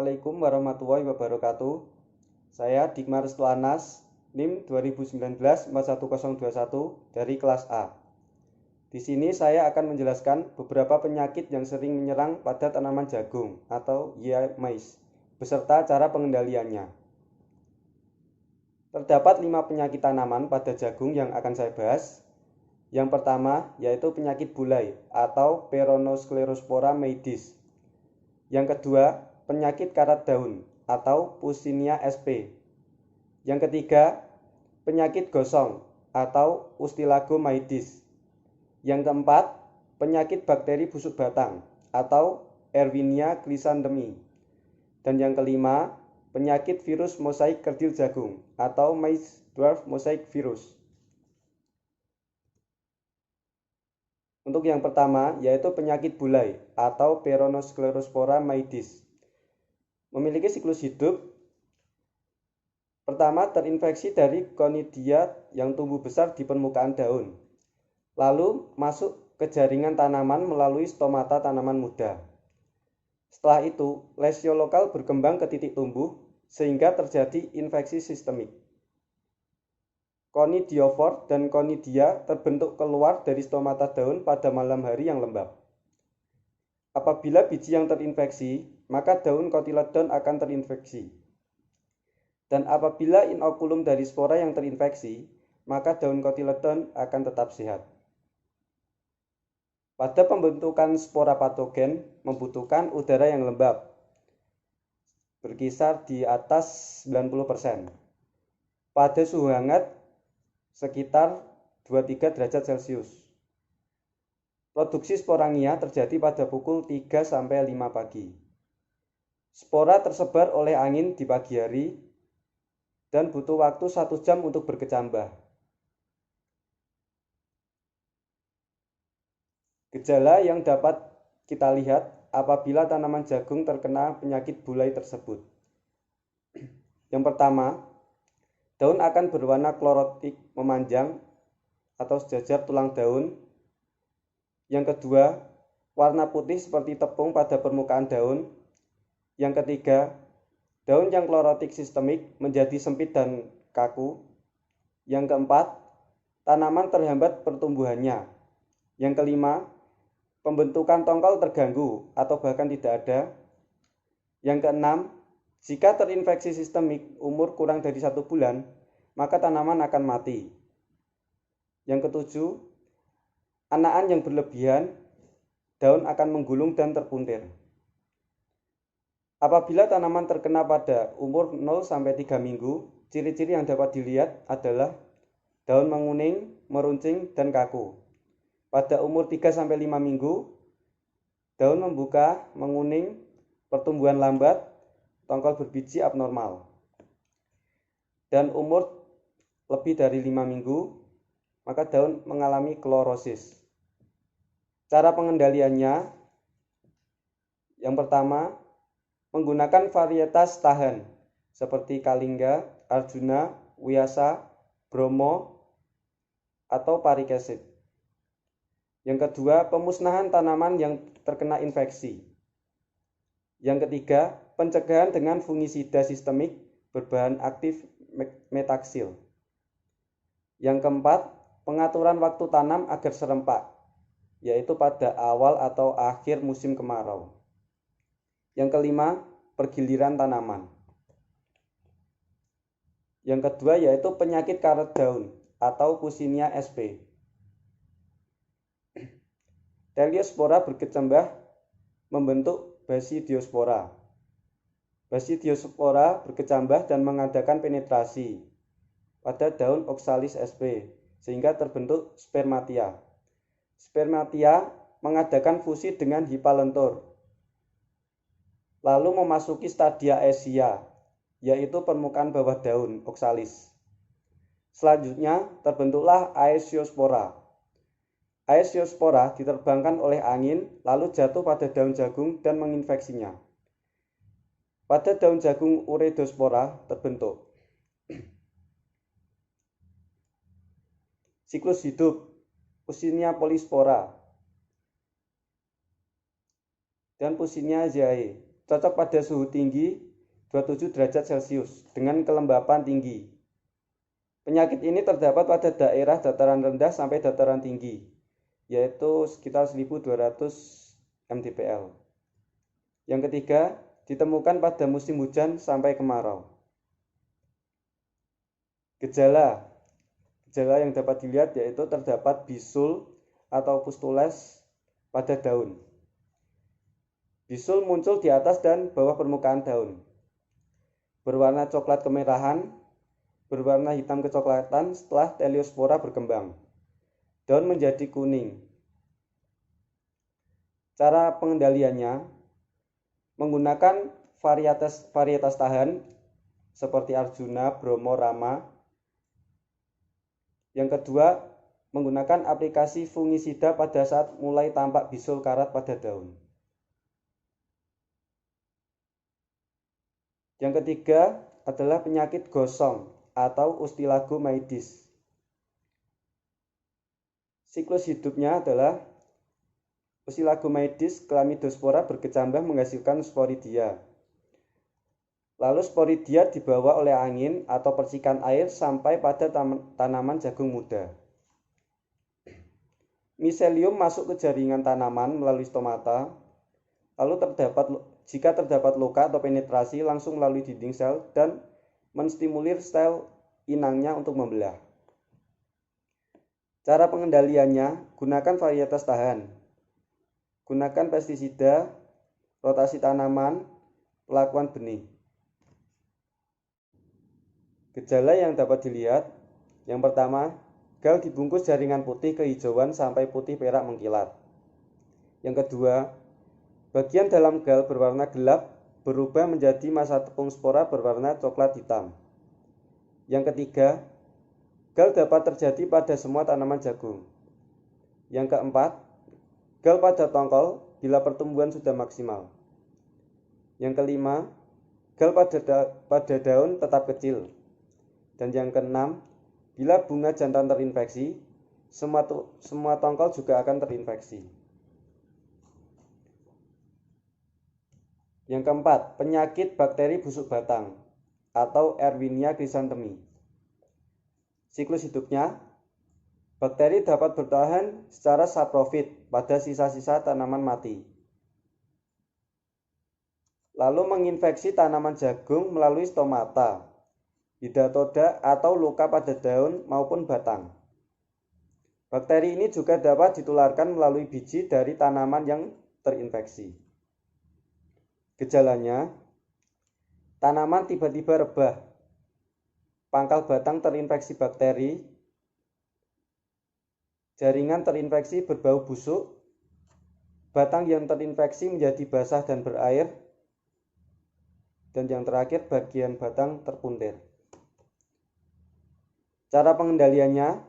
Assalamualaikum warahmatullahi wabarakatuh. Saya Dikmar Stelanas, NIM 2019-41021 dari kelas A. Di sini saya akan menjelaskan beberapa penyakit yang sering menyerang pada tanaman jagung atau yield maize, beserta cara pengendaliannya. Terdapat 5 penyakit tanaman pada jagung yang akan saya bahas. Yang pertama yaitu penyakit bulai atau Peronosklerospora maydis. Yang kedua, penyakit karat daun atau Puccinia sp. Yang ketiga, penyakit gosong atau Ustilago maydis. Yang keempat, penyakit bakteri busuk batang atau Erwinia glycandemi. Dan yang kelima, penyakit virus mosaik kerdil jagung atau maize dwarf mosaic virus. Untuk yang pertama, yaitu penyakit bulai atau Peronosklerospora maydis. Memiliki siklus hidup. Pertama, terinfeksi dari Conidia yang tumbuh besar di permukaan daun. Lalu masuk ke jaringan tanaman melalui stomata tanaman muda. Setelah itu, lesio lokal berkembang ke titik tumbuh sehingga terjadi infeksi sistemik. Conidiophore dan Conidia terbentuk keluar dari stomata daun pada malam hari yang lembab. Apabila biji yang terinfeksi, maka daun kotiledon akan terinfeksi. Dan apabila inokulum dari spora yang terinfeksi, maka daun kotiledon akan tetap sehat. Pada pembentukan spora patogen membutuhkan udara yang lembab, berkisar di atas 90%. Pada suhu hangat sekitar 23 derajat Celcius. Produksi sporangia terjadi pada pukul 3-5 pagi. Spora tersebar oleh angin di pagi hari dan butuh waktu 1 jam untuk berkecambah. Gejala yang dapat kita lihat apabila tanaman jagung terkena penyakit bulai tersebut. Yang pertama, daun akan berwarna klorotik memanjang atau sejajar tulang daun. Yang kedua, warna putih seperti tepung pada permukaan daun. Yang ketiga, daun yang klorotik sistemik menjadi sempit dan kaku. Yang keempat, tanaman terhambat pertumbuhannya. Yang kelima, pembentukan tongkol terganggu atau bahkan tidak ada. Yang keenam, jika terinfeksi sistemik umur kurang dari 1 bulan, maka tanaman akan mati. Yang ketujuh, anakan yang berlebihan, daun akan menggulung dan terpuntir. Apabila tanaman terkena pada umur 0-3 minggu, ciri-ciri yang dapat dilihat adalah daun menguning, meruncing, dan kaku. Pada umur 3-5 minggu, daun membuka, menguning, pertumbuhan lambat, tongkol berbiji abnormal. Dan umur lebih dari 5 minggu, maka daun mengalami klorosis. Cara pengendaliannya, yang pertama, menggunakan varietas tahan seperti Kalingga, Arjuna, Wiyasa, Bromo, atau Parikesit. Yang kedua, pemusnahan tanaman yang terkena infeksi. Yang ketiga, pencegahan dengan fungisida sistemik berbahan aktif metaksil. Yang keempat, pengaturan waktu tanam agar serempak, yaitu pada awal atau akhir musim kemarau. Yang kelima, pergiliran tanaman. Yang kedua yaitu penyakit karat daun atau Puccinia sp. Teliospora berkecambah membentuk Basidiospora. Basidiospora berkecambah dan mengadakan penetrasi pada daun Oxalis sp sehingga terbentuk spermatia. Spermatia mengadakan fusi dengan hipalentur, lalu memasuki stadia Aesia, yaitu permukaan bawah daun Oxalis. Selanjutnya terbentuklah Aesiospora. Aesiospora diterbangkan oleh angin lalu jatuh pada daun jagung dan menginfeksinya. Pada daun jagung Uredospora terbentuk. Siklus hidup Puccinia polyspora dan Puccinia zeae. cocok pada suhu tinggi 27 derajat Celcius dengan kelembapan tinggi. Penyakit ini terdapat pada daerah dataran rendah sampai dataran tinggi, yaitu sekitar 1200 mdpl. Yang ketiga, ditemukan pada musim hujan sampai kemarau. Gejala yang dapat dilihat yaitu terdapat bisul atau pustules pada daun. Bisul muncul di atas dan bawah permukaan daun. Berwarna coklat kemerahan, berwarna hitam kecoklatan setelah teliospora berkembang. Daun menjadi kuning. Cara pengendaliannya menggunakan varietas tahan seperti Arjuna, Bromo, Rama. Yang kedua, menggunakan aplikasi fungisida pada saat mulai tampak bisul karat pada daun. Yang ketiga adalah penyakit gosong atau Ustilagomaides. Siklus hidupnya adalah Ustilagomaides chlamydospora berkecambah menghasilkan sporidia. Lalu sporidia dibawa oleh angin atau percikan air sampai pada tanaman jagung muda. Miselium masuk ke jaringan tanaman melalui stomata. Lalu jika terdapat luka atau penetrasi langsung melalui dinding sel dan menstimulir sel inangnya untuk membelah. Cara pengendaliannya, gunakan varietas tahan. Gunakan pestisida, rotasi tanaman, pelakuan benih. Gejala yang dapat dilihat, yang pertama, gal dibungkus jaringan putih kehijauan sampai putih perak mengkilat. Yang kedua, bagian dalam gal berwarna gelap berubah menjadi massa tepung spora berwarna coklat hitam. Yang ketiga, gal dapat terjadi pada semua tanaman jagung. Yang keempat, gal pada tongkol bila pertumbuhan sudah maksimal. Yang kelima, gal pada daun tetap kecil. Dan yang keenam, bila bunga jantan terinfeksi, semua tongkol juga akan terinfeksi. Yang keempat, penyakit bakteri busuk batang atau Erwinia chrysanthemi. Siklus hidupnya, bakteri dapat bertahan secara saprofit pada sisa-sisa tanaman mati. Lalu menginfeksi tanaman jagung melalui stomata, hidatoda atau luka pada daun maupun batang. Bakteri ini juga dapat ditularkan melalui biji dari tanaman yang terinfeksi. Gejalanya, tanaman tiba-tiba rebah, pangkal batang terinfeksi bakteri, jaringan terinfeksi berbau busuk, batang yang terinfeksi menjadi basah dan berair, dan yang terakhir bagian batang terpuntir. Cara pengendaliannya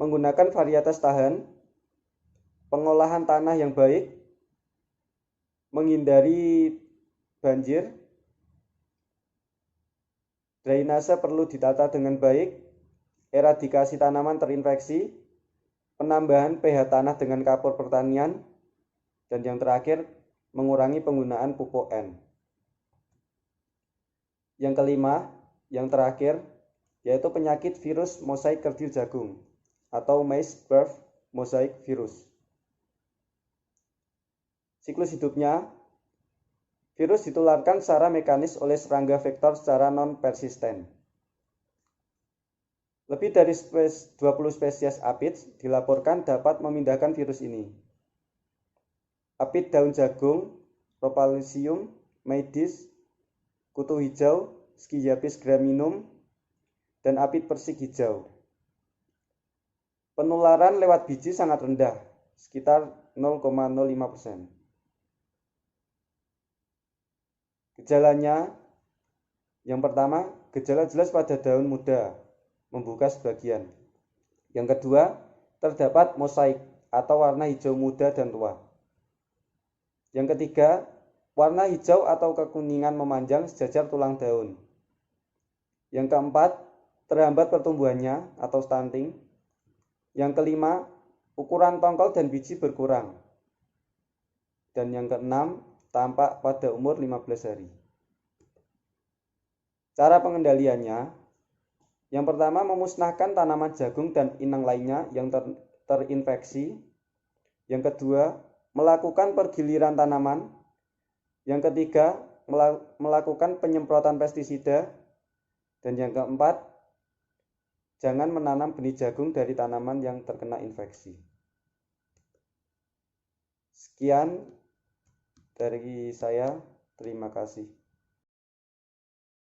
menggunakan varietas tahan, pengolahan tanah yang baik, menghindari banjir, drainase perlu ditata dengan baik, eradikasi tanaman terinfeksi, penambahan pH tanah dengan kapur pertanian, dan yang terakhir mengurangi penggunaan pupuk N. Yang kelima, yang terakhir, yaitu penyakit virus mosaik kerdil jagung atau maize birth mosaic virus. Siklus hidupnya, virus ditularkan secara mekanis oleh serangga vektor secara non-persisten. Lebih dari 20 spesies aphids dilaporkan dapat memindahkan virus ini. Aphid daun jagung, Rhopalisium, maedis, kutu hijau, Sciapis graminum, dan aphid persik hijau. Penularan lewat biji sangat rendah, sekitar 0,05%. Gejalanya, yang pertama, gejala jelas pada daun muda, membuka sebagian. Yang kedua, terdapat mosaik atau warna hijau muda dan tua. Yang ketiga, warna hijau atau kekuningan memanjang sejajar tulang daun. Yang keempat, terhambat pertumbuhannya atau stunting. Yang kelima, ukuran tongkol dan biji berkurang. Dan yang keenam, tampak pada umur 15 hari. Cara pengendaliannya, yang pertama memusnahkan tanaman jagung dan inang lainnya yang terinfeksi. Yang kedua, melakukan pergiliran tanaman. Yang ketiga, melakukan penyemprotan pestisida. Dan yang keempat, jangan menanam benih jagung dari tanaman yang terkena infeksi. Sekian dari saya, terima kasih.